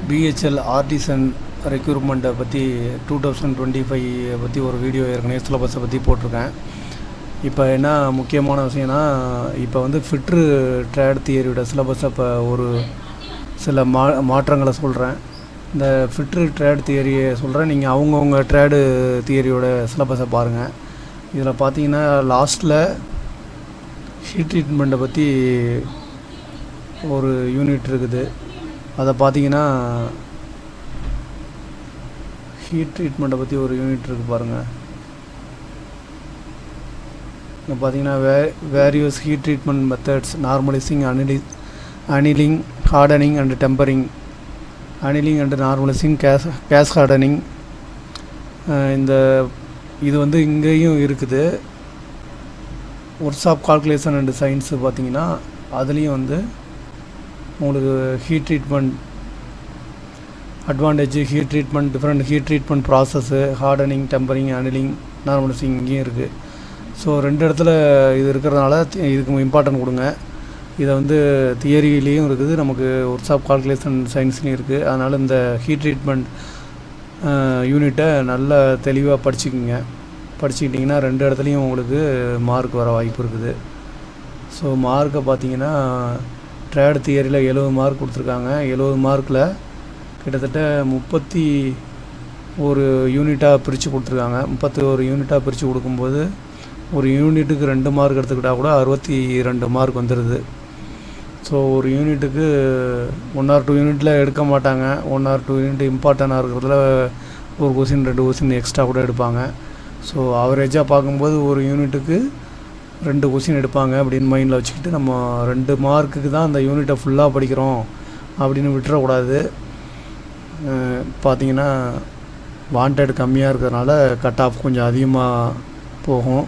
BHEL artisan ரெக்ரூட்மெண்ட்டை பற்றி 2025 பற்றி ஒரு வீடியோ ஏற்கனவே சிலபஸை பற்றி போட்டிருக்கேன். இப்போ என்ன முக்கியமான விஷயம்னா, இப்போ வந்து ஃபிட்ரு ட்ரேட் தியரியோட சிலபஸை இப்போ ஒரு சில மாற்றங்களை சொல்கிறேன். இந்த ஃபிட்ரு ட்ரேட் தியரியை சொல்கிறேன், நீங்கள் அவங்கவுங்க ட்ரேடு தியரியோட சிலபஸை பாருங்கள். இதில் பார்த்தீங்கன்னா லாஸ்ட்டில் ஹீட் ட்ரீட்மெண்ட்டை பற்றி ஒரு யூனிட் இருக்குது. அதை பார்த்தீங்கன்னா ஹீட் ட்ரீட்மெண்ட்டை பற்றி ஒரு யூனிட் இருக்குது பாருங்கள். இங்கே பார்த்தீங்கன்னா various heat treatment methods, normalising, annealing, hardening and tempering, annealing and normalising, case hardening. இது வந்து இங்கேயும் இருக்குது. Works of calculation and science பார்த்தீங்கன்னா அதுலேயும் வந்து உங்களுக்கு heat treatment advantage, heat treatment, different heat treatment process, hardening, tempering, annealing, normalising இங்கேயும் இருக்குது. ஸோ 2 இடத்துல இது இருக்கிறதுனால இதுக்கு இம்பார்ட்டன்ட் கொடுங்க. இதை வந்து தியரியிலையும் இருக்குது, நமக்கு ஒர்க்ஸ் ஆஃப் கால்குலேஷன் சயின்ஸ்லேயும் இருக்குது. அதனால் இந்த ஹீட் ட்ரீட்மெண்ட் யூனிட்டை நல்லா தெளிவாக படிச்சுக்கிட்டிங்கன்னா 2 இடத்துலையும் உங்களுக்கு மார்க் வர வாய்ப்பு இருக்குது. ஸோ மார்க்கை பார்த்தீங்கன்னா ட்ரேட் தியரியில் 70 மார்க் கொடுத்துருக்காங்க. 70 மார்க்கில் கிட்டத்தட்ட 31 யூனிட்டாக பிரித்து கொடுத்துருக்காங்க. 31 யூனிட்டாக பிரித்து கொடுக்கும்போது ஒரு யூனிட்டுக்கு 2 மார்க் எடுத்துக்கிட்டால் கூட 62 மார்க் வந்துடுது. ஸோ ஒரு யூனிட்டுக்கு 1 or 2 யூனிட்டில் எடுக்க மாட்டாங்க. 1 or 2 யூனிட் இம்பார்ட்டண்ட்டாக இருக்கிறதுல ஒரு கொஸ்டின் 2 கொஸ்டின் எக்ஸ்ட்ரா கூட எடுப்பாங்க. ஸோ ஆவரேஜாக பார்க்கும்போது ஒரு யூனிட்டுக்கு 2 கொஸ்டின் எடுப்பாங்க அப்படின்னு மைண்டில் வச்சுக்கிட்டு நம்ம 2 மார்க்குக்கு தான் அந்த யூனிட்டை ஃபுல்லாக படிக்கிறோம் அப்படின்னு விட்டுறக்கூடாது. பார்த்திங்கன்னா வாண்டட் கம்மியாக இருக்கிறதுனால கட் ஆஃப் கொஞ்சம் அதிகமாக போகும்.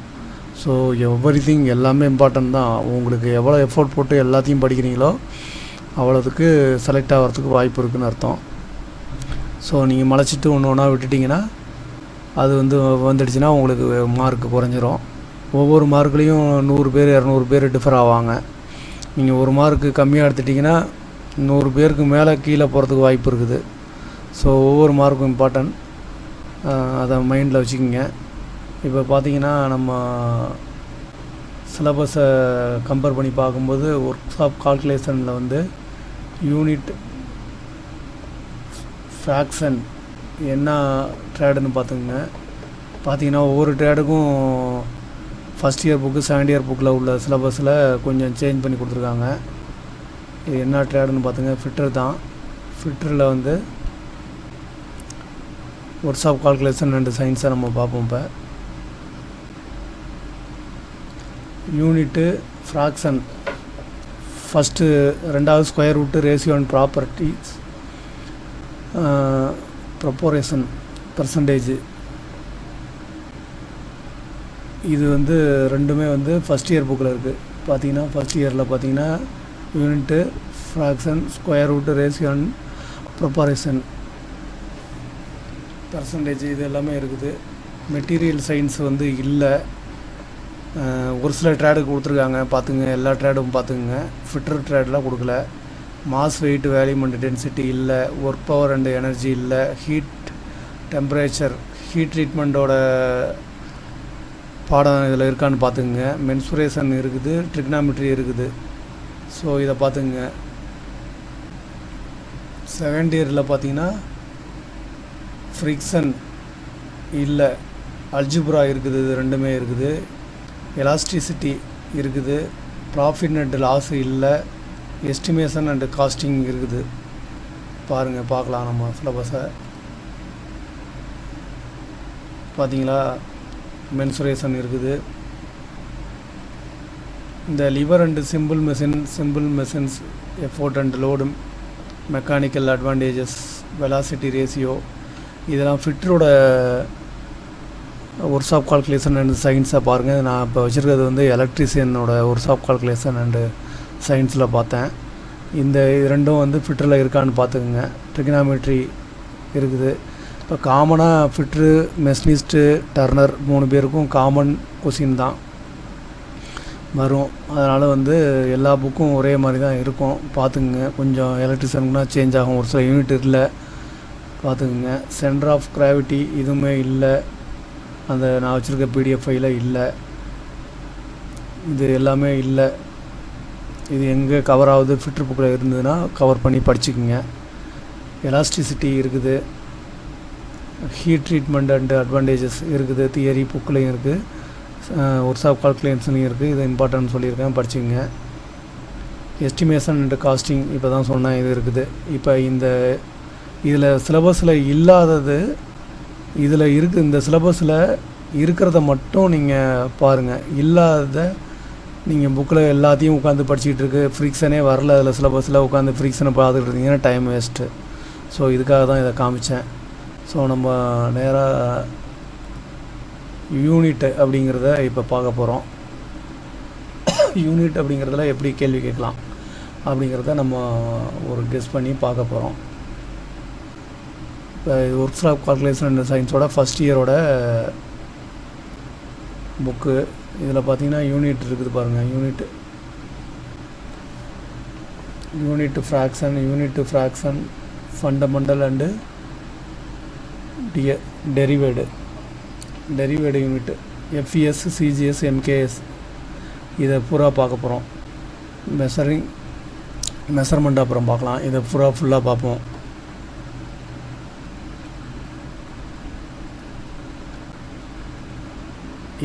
ஸோ எவ்ரிதிங் எல்லாமே இம்பார்ட்டன்ட் தான். உங்களுக்கு எவ்வளோ எஃபோர்ட் போட்டு எல்லாத்தையும் படிக்கிறீங்களோ அவ்வளோதுக்கு செலக்ட் ஆகிறதுக்கு வாய்ப்பு இருக்குதுன்னு அர்த்தம். ஸோ நீங்கள் மலைச்சிட்டு ஒன்று ஒன்றா விட்டுட்டிங்கன்னா அது வந்துடுச்சுன்னா உங்களுக்கு மார்க்கு குறைஞ்சிரும். ஒவ்வொரு மார்க்லேயும் 100 பேர் 200 பேர் டிஃபர் ஆவாங்க. நீங்கள் ஒரு மார்க்கு கம்மியாக எடுத்துட்டிங்கன்னா 100 பேருக்கு மேலே கீழே போகிறதுக்கு வாய்ப்பு இருக்குது. ஸோ ஒவ்வொரு மார்க்கும் இம்பார்ட்டன்ட், அதை மைண்டில் வச்சுக்கிங்க. இப்போ பார்த்தீங்கன்னா நம்ம சிலபஸை கம்பேர் பண்ணி பார்க்கும்போது ஒர்க்ஸ் ஆஃப் கால்குலேஷனில் வந்து யூனிட் ஃப்ராக்ஷன் என்ன ட்ரேடுன்னு பார்த்தீங்கன்னா ஒவ்வொரு ட்ரேடுக்கும் first year book, second year புக்கில் உள்ள சிலபஸில் கொஞ்சம் சேஞ்ச் பண்ணி கொடுத்துருக்காங்க. இது என்ன ட்ரேடுன்னு பார்த்துங்க, ஃபிட்டர் தான். ஃபிட்டரில் வந்து ஒர்க்ஸ் ஆஃப் கால்குலேஷன் அண்ட் சயின்ஸை நம்ம பார்ப்போம். இப்போ யூனிட்டு ஃப்ராக்ஷன் ஃபஸ்ட்டு, 2வது square root, ratio and properties, proportion, percentage. இது வந்து ரெண்டுமே வந்து ஃபஸ்ட் இயர் புக்கில் இருக்குது. பார்த்தீங்கன்னா ஃபஸ்ட் இயரில் பார்த்தீங்கன்னா unit fraction, square root, ratio and proportion, percentage இது எல்லாமே இருக்குது. மெட்டீரியல் சயின்ஸ் வந்து இல்லை. ஒரு சில ட்ரேடுக்கு கொடுத்துருக்காங்க, பார்த்துங்க. எல்லா ட்ரேடும் பார்த்துக்குங்க. ஃபிட்டர் ட்ரேடெலாம் கொடுக்கல. மாஸ், வெயிட், வேல்யூம் அண்ட் டென்சிட்டி இல்லை. ஒர்க் பவர் அண்ட் எனர்ஜி இல்லை. ஹீட், டெம்பரேச்சர், ஹீட் ட்ரீட்மெண்ட்டோட பாடம் இதில் இருக்கான்னு பார்த்துக்குங்க. மென்சுரேஷன் இருக்குது, ட்ரிக்னாமெட்ரி இருக்குது. ஸோ இதை பார்த்துங்க. செகண்ட் இயரில் பார்த்தீங்கன்னா ஃப்ரிக்ஷன் இல்லை, அல்ஜிப்ரா இருக்குது, இது ரெண்டுமே இருக்குது. எலாஸ்டிசிட்டி இருக்குது, ப்ராஃபிட் அண்ட் லாஸ் இல்லை, எஸ்டிமேஷன் அண்ட் காஸ்டிங் இருக்குது. பார்க்கலாம் நம்ம சிலபஸை. பார்த்தீங்களா, மென்சுரேஷன் இருக்குது. இந்த liver and simple machines, effort and load, mechanical advantages, velocity ratio, இதெல்லாம் ஃபிட்டரோட ஒர்க்ஸ் ஆஃப் கால்குலேஷன் அண்ட் சயின்ஸை பாருங்கள். நான் இப்போ வச்சுருக்கிறது வந்து எலக்ட்ரிஷியனோட ஒர்க்ஸ் ஆஃப் கால்குலேஷன் அண்டு சயின்ஸில் பார்த்தேன். இந்த ரெண்டும் வந்து ஃபிட்டரில் இருக்கான்னு பார்த்துக்குங்க. ட்ரிக்னாமெட்ரி இருக்குது. இப்போ காமனாக ஃபிட்ரு, மெஷினிஸ்ட்டு, டர்னர் 3 பேருக்கும் காமன் கொஸ்டின் தான். வரும். அதனால் வந்து எல்லா புக்கும் ஒரே மாதிரி தான் இருக்கும், பார்த்துக்குங்க. கொஞ்சம் எலக்ட்ரிஷியனுக்குனா சேஞ்ச் ஆகும், ஒரு சில யூனிட் இல்லை, பார்த்துக்குங்க. சென்டர் ஆஃப் கிராவிட்டி இதுவுமே இல்லை, அந்த நான் வச்சுருக்க பிடிஎஃப் ஃபைல இல்லை, இது எல்லாமே இல்லை. இது எங்கே கவர் ஆகுது ஃபில்டர் புக்கில் இருந்ததுன்னா கவர் பண்ணி படிச்சுக்குங்க. எலாஸ்டிசிட்டி இருக்குது, ஹீட் ட்ரீட்மெண்ட் அண்ட் அட்வான்டேஜஸ் இருக்குது, தியரி புக்லேயும் இருக்குது, ஒர்க்ஸ் ஆஃப் கால்குலேஷன்லையும் இருக்குது. இது இம்பார்ட்டன்ட் சொல்லியிருக்கேன், படிச்சுக்கங்க. எஸ்டிமேஷன் அண்ட் காஸ்டிங் இப்போ தான் சொன்னேன், இது இருக்குது. இப்போ இதில் சிலபஸில் இல்லாதது இதில் இருக்குது. இந்த சிலபஸில் இருக்கிறத மட்டும் நீங்கள் பாருங்கள், இல்லாததை நீங்கள் புக்கில் எல்லாத்தையும் உட்காந்து படிச்சுக்கிட்டு இருக்கு, ஃப்ரிக்ஷனே வரல அதில் சிலபஸில் உட்காந்து ஃப்ரிக்ஷனை பார்த்துக்கிட்டு இருந்தீங்கன்னா டைம் வேஸ்ட்டு. ஸோ இதுக்காக தான் இதை காமித்தேன். ஸோ நம்ம நேராக யூனிட் அப்படிங்கிறத இப்போ பார்க்க போகிறோம். யூனிட் அப்படிங்கிறதுல எப்படி கேள்வி கேட்கலாம் அப்படிங்கிறத நம்ம ஒரு கெஸ் பண்ணி பார்க்க போகிறோம். இப்போ இது ஒர்க்ஸ் ஆஃப் கால்குலேஷன் அண்ட் சயின்ஸோட ஃபஸ்ட் இயரோட புக்கு. இதில் பார்த்தீங்கன்னா யூனிட் இருக்குது பாருங்கள், unit fraction fundamental and derived unit, FPS, CGS, MKS, இதை பூரா பார்க்க போகிறோம். மெஷர்மெண்ட் அப்புறம் பார்க்கலாம், இதை ஃபுல்லாக பார்ப்போம்.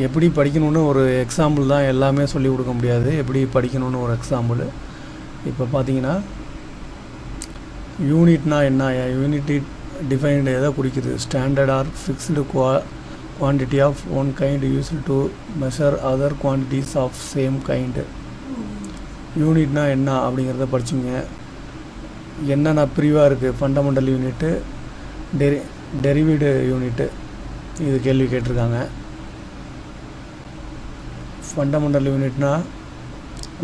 எப்படி படிக்கணும்னு ஒரு எக்ஸாம்பிள் தான், எல்லாமே சொல்லிக் கொடுக்க முடியாது. எப்படி படிக்கணும்னு ஒரு எக்ஸாம்பிள். இப்போ பார்த்தீங்கன்னா யூனிட்னா என்ன, யூனிட் டிஃபைன்டு எதை குறிக்குது, standard or fixed quantity of one kind used to measure other quantities of same kind. யூனிட்னா என்ன அப்படிங்கிறத படிச்சுங்க. என்னென்ன பிரிவாக இருக்குது, ஃபண்டமெண்டல் யூனிட்டு, டெரிவேடு யூனிட்டு, இது கேள்வி கேட்டிருக்காங்க. ஃபண்டமெண்டல் யூனிட்னா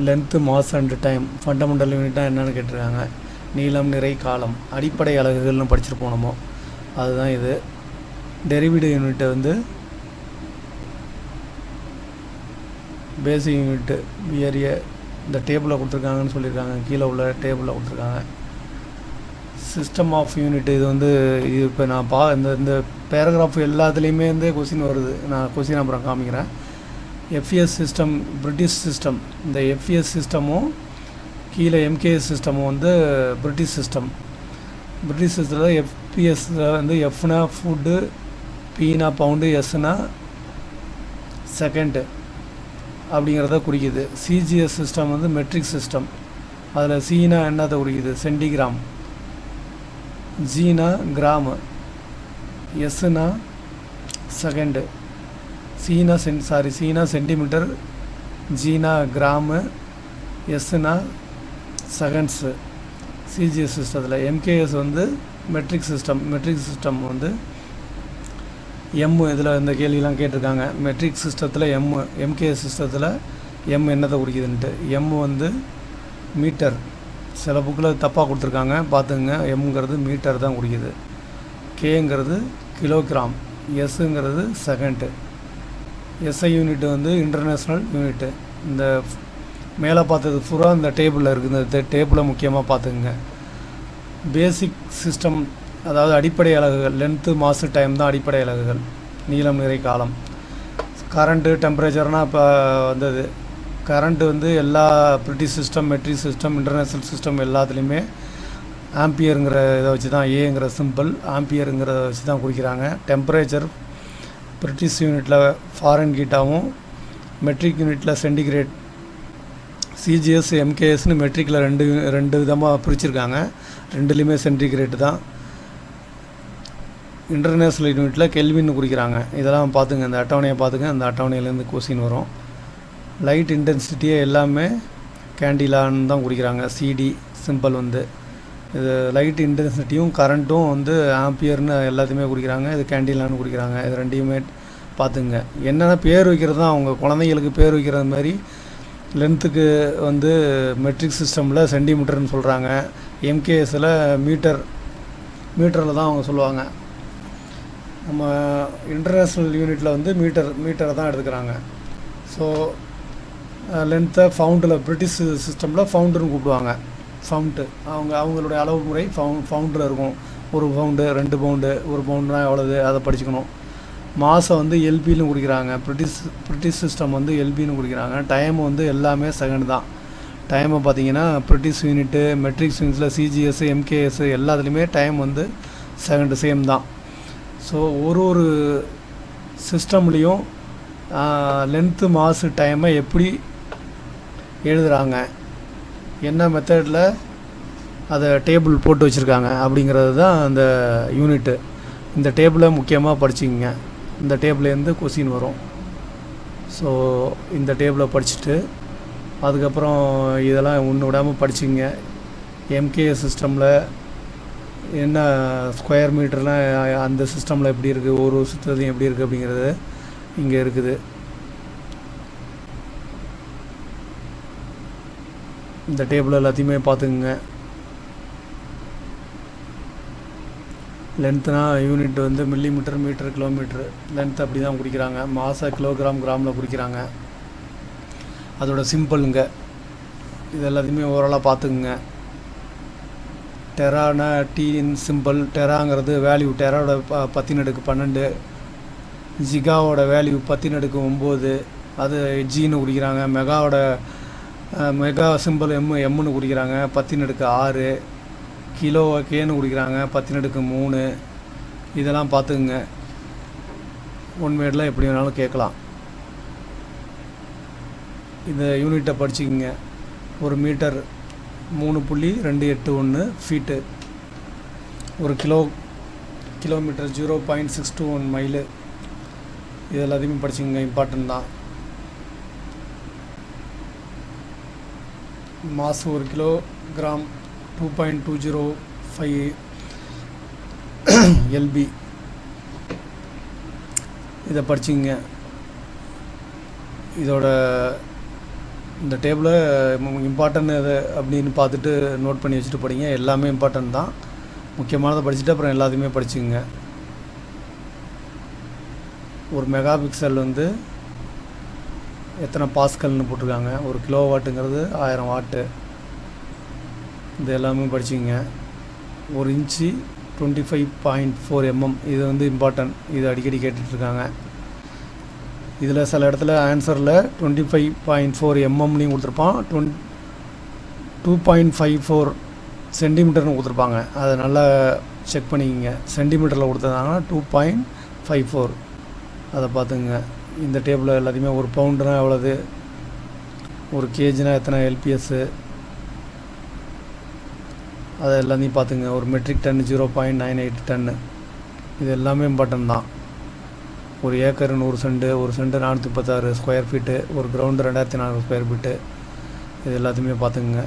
length, mass and time. Fundamental யூனிட்னா என்னென்னு கேட்டிருக்காங்க. நீளம், நிறை, காலம், அடிப்படை அலகுகள்னு படிச்சிருப்போம் நம்ம, அதுதான் இது. டெரிவேடு யூனிட்டை வந்து பேசிக் யூனிட்டு, ஏரியா, இந்த டேபிளில் கொடுத்துருக்காங்கன்னு சொல்லியிருக்காங்க, கீழே உள்ள டேபிளில் கொடுத்துருக்காங்க. சிஸ்டம் ஆஃப் யூனிட், இது வந்து இது இப்போ நான் இந்த பேராகிராஃப் எல்லாத்துலேயுமே வந்து கொஸ்டின் வருது. நான் கொஸ்டின் அப்புறம் காமிக்கிறேன். FES system, British system. இந்த எஃப்இஎஸ் சிஸ்டமும் கீழே எம்கேஎஸ் சிஸ்டமும் வந்து பிரிட்டிஷ் சிஸ்டம். பிரிட்டிஷ் சிஸ்டத்தில் எஃப்பிஎஸ்ஸில் வந்து எஃப்னா ஃபுட்டு, பீனா பவுண்டு, எஸ்னா செகண்டு அப்படிங்கிறத குறிக்குது. சிஜிஎஸ் சிஸ்டம் வந்து மெட்ரிக் சிஸ்டம். அதில் சீனா என்னத்தை குறிக்குது, சென்டிகிராம், ஜீனா கிராமு, எஸ்னா செகண்டு, சீனா centimetre, Jeena gram, எஸ்னா seconds CGS சிஸ்டத்தில். எம்கேஎஸ் வந்து மெட்ரிக் சிஸ்டம் வந்து இதில் இந்த கேள்வியெலாம் கேட்டிருக்காங்க. மெட்ரிக் சிஸ்டத்தில் எம்கேஎஸ் சிஸ்டத்தில் என்னத்தை குறிக்குதுன்ட்டு. வந்து மீட்டர், சில புக்கில் தப்பாக கொடுத்துருக்காங்க, பார்த்துங்க. எம்ங்கிறது மீட்டர் தான் குறிக்குது, கேங்கிறது கிலோகிராம், எஸ்ஸுங்கிறது செகண்டு. எஸ்ஐ யூனிட் வந்து இன்டர்நேஷ்னல் யூனிட்டு. இந்த மேலே பார்த்தது பூரா இந்த டேபிளில் இருக்குது, இந்த டேபிளை முக்கியமாக பார்த்துக்குங்க. பேசிக் சிஸ்டம், அதாவது அடிப்படை அலகுகள், லென்த்து, மாசு, டைம் தான் அடிப்படை அலகுகள். நீளம், நிறை, காலம். கரண்ட்டு, டெம்பரேச்சர்னால் இப்போ வந்தது. கரண்ட்டு வந்து எல்லா British system, matric system, international system எல்லாத்துலேயுமே ஆம்பியருங்கிற இதை வச்சு தான், ஏங்கிற சிம்பிள் ஆம்பியருங்கிறத வச்சு தான் குறிக்கிறாங்க. டெம்பரேச்சர் பிரிட்டிஷ் யூனிட்டில் ஃபாரன் ஹீட்டாகவும், மெட்ரிக் யூனிட்டில் சென்டிகிரேட். சிஜிஎஸ், எம்கேஎஸ்னு மெட்ரிக்கில் ரெண்டு விதமாக பிரிச்சுருக்காங்க, ரெண்டுலேயுமே சென்டிகிரேட் தான். இன்டர்நேஷ்னல் யூனிட்டில் கெல்வின்னு குறிக்கிறாங்க. இதெல்லாம் பார்த்துங்க, இந்த அட்டவணையை பார்த்துங்க, அந்த அட்டவணையிலேருந்து கொஸ்டின் வரும். லைட் இன்டென்சிட்டியே எல்லாமே கேண்டிலான்னு தான் குறிக்கிறாங்க, சிடி சிம்பிள் வந்து. இது லைட் இன்டென்சிட்டியும் கரண்ட்டும் வந்து ஆம்பியர்னு எல்லாத்தையுமே குறிக்கிறாங்க, இது கேண்டிலான்னு குறிக்கிறாங்க. இது ரெண்டையுமே பார்த்துங்க. என்னென்ன பேர் வைக்கிறது தான் அவங்க குழந்தைங்களுக்கு பேர் வைக்கிறது மாதிரி. லென்த்துக்கு வந்து மெட்ரிக் சிஸ்டமில் சென்டிமீட்டர்னு சொல்கிறாங்க, எம்கேஎஸில் மீட்டரில் தான் அவங்க சொல்லுவாங்க. நம்ம இன்டர்நேஷ்னல் யூனிட்டில் வந்து மீட்டரை தான் எடுத்துக்கிறாங்க. ஸோ லென்த்தை ஃபவுண்டில் பிரிட்டிஷ் சிஸ்டமில் ஃபவுண்டுன்னு கூப்பிடுவாங்க. ஃபவுண்டு அவங்களுடைய அளவு முறை ஃபவுண்டில் இருக்கும். 1 பவுண்டு 2 பவுண்டு 1 பவுண்டுனா எவ்வளவு அதை படிச்சுக்கணும். மாதம் வந்து எல்பின்னு குடிக்கிறாங்க. பிரிட்டிஷ் சிஸ்டம் வந்து எல்பின்னு குடிக்கிறாங்க. டைம் வந்து எல்லாமே செகண்ட் தான். டைமை பார்த்தீங்கன்னா பிரிட்டிஷ் யூனிட்டு மெட்ரிக்ஸ் யூனிட்ஸில் சிஜிஎஸ் எம்கேஎஸ் எல்லாத்துலேயுமே டைம் வந்து செகண்டு சேம் தான். ஸோ ஒரு சிஸ்டம்லேயும் லென்த்து மாசு டைமை எப்படி எழுதுகிறாங்க, என்ன மெத்தடில் அதை டேபிள் போட்டு வச்சுருக்காங்க அப்படிங்கிறது தான் அந்த யூனிட்டு. இந்த டேபிளை முக்கியமாக படிச்சுக்கிங்க. இந்த டேபிள்லேருந்து கொஸ்டின் வரும். ஸோ இந்த டேபிளை படிச்சுட்டு அதுக்கப்புறம் இதெல்லாம் ஒன்று விடாமல் படிச்சுங்க. எம்கேஎஸ் சிஸ்டமில் என்ன ஸ்கொயர் மீட்டர்லாம் அந்த சிஸ்டமில் எப்படி இருக்குது, ஒரு சுற்றத்தையும் எப்படி இருக்குது அப்படிங்கிறது இங்கே இருக்குது. இந்த டேபிள் எல்லாத்தையுமே பார்த்துக்குங்க. லென்த்துனா யூனிட் வந்து மில்லிமீட்டர் மீட்டர் கிலோமீட்ரு லென்த் அப்படி தான் குடிக்கிறாங்க. மாத கிலோகிராம் கிராமில் குடிக்கிறாங்க. அதோட சிம்பிளுங்க. இது எல்லாத்தையுமே ஓரளவு பார்த்துக்குங்க. டெரானா டீன் சிம்பிள். டெராங்கிறது வேல்யூ, டெராவோட 10^12. ஜிகாவோட வேல்யூ 10^9. அது ஜின்னு குடிக்கிறாங்க. மெகா சிம்பிள் எம்முன்னு குடிக்கிறாங்க 10^6. கிலோ கேன்னு குடிக்கிறாங்க 10^3. இதெல்லாம் பார்த்துக்குங்க. ஒன்வேர்டில் எப்படி வேணாலும் கேட்கலாம். இந்த யூனிட்டை படிச்சுக்கிங்க. ஒரு மீட்டர் 3.281 ஃபீட்டு. ஒரு கிலோமீட்டர் 0.621 மைலு. இது எல்லாத்தையுமே படிச்சுக்கிங்க. இம்பார்ட்டன்ட் தான். மாசு 1 கிலோகிராம் 2.205 எல்பி. இதை படிச்சுங்க. இதோட இந்த டேபிளை இம்பார்ட்டன்ட் எது அப்படின்னு பார்த்துட்டு நோட் பண்ணி வச்சுட்டு படிங்க. எல்லாமே இம்பார்ட்டன்ட் தான். முக்கியமானதை படிச்சுட்டு அப்புறம் எல்லாத்தையுமே படிச்சுங்க. ஒரு மெகா பிக்சல் வந்து எத்தனை பாஸ்கல்னு போட்டிருக்காங்க. ஒரு கிலோ வாட்டுங்கிறது 1000 வாட்டு. இது எல்லாமே படிச்சுங்க. 1 இன்ச்சு 25.4 mm. இது வந்து இம்பார்ட்டன்ட். இது அடிக்கடி கேட்டுட்ருக்காங்க. இதில் சில இடத்துல ஆன்சரில் 25.4 mmலையும் கொடுத்துருப்பான், 2.54 சென்டிமீட்டர்னு கொடுத்துருப்பாங்க. அதை நல்லா செக் பண்ணிக்கிங்க. சென்டிமீட்டரில் கொடுத்துருந்தாங்கன்னா 2.54. அதை பார்த்துங்க. இந்த டேபிளில் எல்லாத்தையுமே ஒரு பவுண்டுனா எவ்வளவு, ஒரு கேஜினா எத்தனை எல்பிஎஸ்ஸு, அதை எல்லாத்தையும் பார்த்துங்க. ஒரு மெட்ரிக் டன் 0.98 டன்னு. இது எல்லாமே இம்பார்ட்டன்ட் தான். ஒரு ஏக்கர் 100 சென்ட், ஒரு சென்ட் 436 ஸ்கொயர் ஃபீட்டு, ஒரு கிரவுண்டு 2400 ஸ்கொயர் ஃபீட்டு. இது எல்லாத்தையுமே பார்த்துங்க.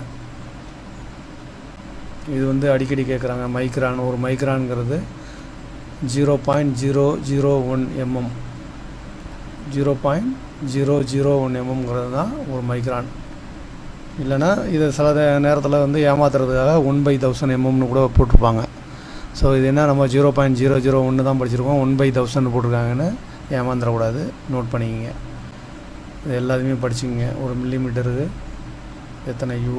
இது வந்து அடிக்கடி கேட்குறாங்க. மைக்ரான். ஒரு மைக்ரான்ங்கிறது 0.001 mm. 0.001 mmங்கிறது தான் ஒரு மைக்ரான். இல்லைனா இதை சில நேரத்தில் வந்து ஏமாத்துறதுக்காக 1/1000 mmன்னு கூட போட்டிருப்பாங்க. ஸோ இது என்ன, நம்ம 0.001 தான் படிச்சிருக்கோம், 1/1000 போட்டிருக்காங்கன்னு ஏமாந்துடக்கூடாது. நோட் பண்ணிக்கிங்க. இது எல்லாத்தையுமே படிச்சுங்க. ஒரு மில்லிமீட்டருக்கு எத்தனை யூ.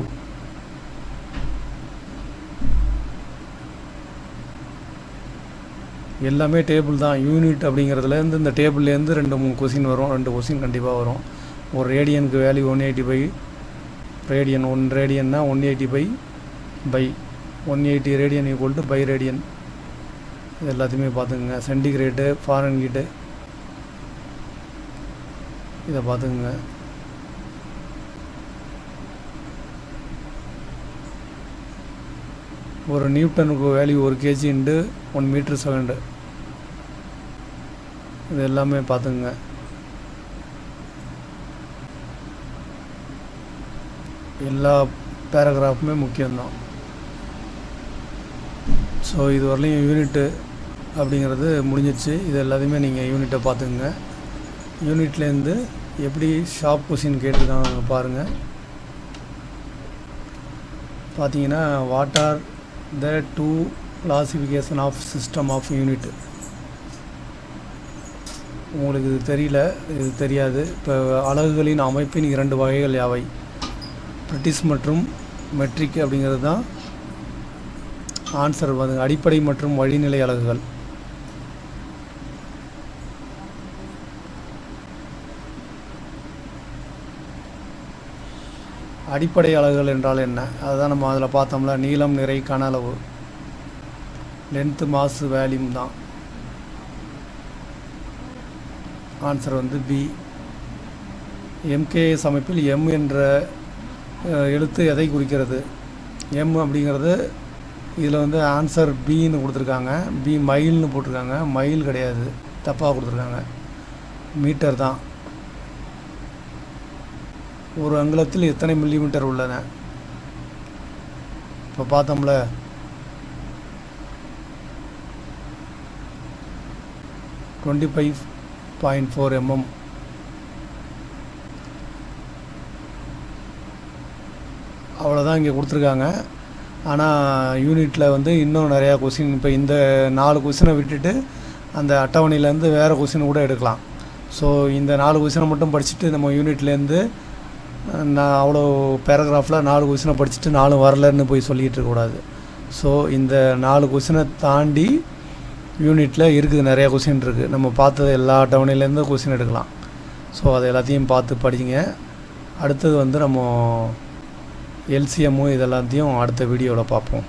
எல்லாமே டேபிள் தான். யூனிட் அப்படிங்கிறதுலேருந்து இந்த டேபிள்லேருந்து 2-3 கொஸ்டின் வரும். 2 கொஸ்டின் கண்டிப்பாக வரும். ஒரு ரேடியனுக்கு வேல்யூ 180 ரேடியன். 1 ரேடியன்னா 180 pi 180 radian equal to pi radian. இது எல்லாத்தையுமே பார்த்துக்குங்க. சென்டிகிரேடு, ஃபாரன்ஹீட்டு, இதை பார்த்துக்குங்க. ஒரு நியூட்டனுக்கு value 1 kg into 1 metre second. இது எல்லாமே பார்த்துக்குங்க. எல்லா பேராகிராஃபுமே முக்கியம்தான். ஸோ இது வரலையும் யூனிட்டு அப்படிங்கிறது முடிஞ்சிடுச்சு. இது எல்லாத்தையுமே நீங்கள் யூனிட்டை பார்த்துக்குங்க. யூனிட்லேருந்து எப்படி ஷார்ப் கொஸ்டின் கேட்டிருக்காங்க பாருங்கள். பார்த்தீங்கன்னா, what are the 2 classification of system of unit. உங்களுக்கு இது தெரியல, இது தெரியாது. இப்போ அலகுகளின் அமைப்பின் 2 வகைகள் யாவை? பிரிட்டிஷ் மற்றும் மெட்ரிக் அப்படிங்கிறது தான் ஆன்சர். வந்து அடிப்படை மற்றும் வழிநிலை அலகுகள். அடிப்படை அலகுகள் என்றால் என்ன? அதுதான் நம்ம அதில் பார்த்தோம்ல, நீளம், நிறை, கன அளவு, லென்த்து, மாசு, வேல்யூம் தான். ஆன்சர் வந்து பி. எம்கேஎஸ் அமைப்பில் எம் என்ற எழுத்து எதை குறிக்கிறது? எம் அப்படிங்கிறது இதில் வந்து ஆன்சர் பின்னு கொடுத்துருக்காங்க. பி மைல்னு போட்டிருக்காங்க. மைல் கிடையாது, தப்பாக கொடுத்துருக்காங்க. மீட்டர் தான். ஒரு அங்குலத்தில் எத்தனை மில்லிமீட்டர் உள்ளன? இப்போ பார்த்தோம்ல, 25.4 mm. அவ்வளோதான் இங்கே கொடுத்துருக்காங்க. ஆனால் யூனிட்டில் வந்து இன்னும் நிறையா கொஸ்டின், இப்போ இந்த 4 கொஸ்டினை விட்டுட்டு அந்த அட்டவணையிலேருந்து வேறு கொஸ்டின் கூட எடுக்கலாம். ஸோ இந்த 4 கொஸ்டினை மட்டும் படிச்சுட்டு நம்ம யூனிட்லேருந்து நான் அவ்வளோ பேராகிராஃபில் 4 கொஸ்டினை படிச்சுட்டு 4 வரலன்னு போய் சொல்லிகிட்டு இருக்கக்கூடாது. ஸோ இந்த 4 கொஸ்டினை தாண்டி யூனிட்டில் இருக்குது, நிறையா கொஸ்டின் இருக்குது. நம்ம பார்த்தது எல்லா அட்டவணையிலேருந்து கொஸ்டின் எடுக்கலாம். ஸோ அது எல்லாத்தையும் பார்த்து படிங்க. அடுத்தது வந்து நம்ம எல்சிஎம்மு இதெல்லாத்தையும் அடுத்த வீடியோவில் பார்ப்போம்.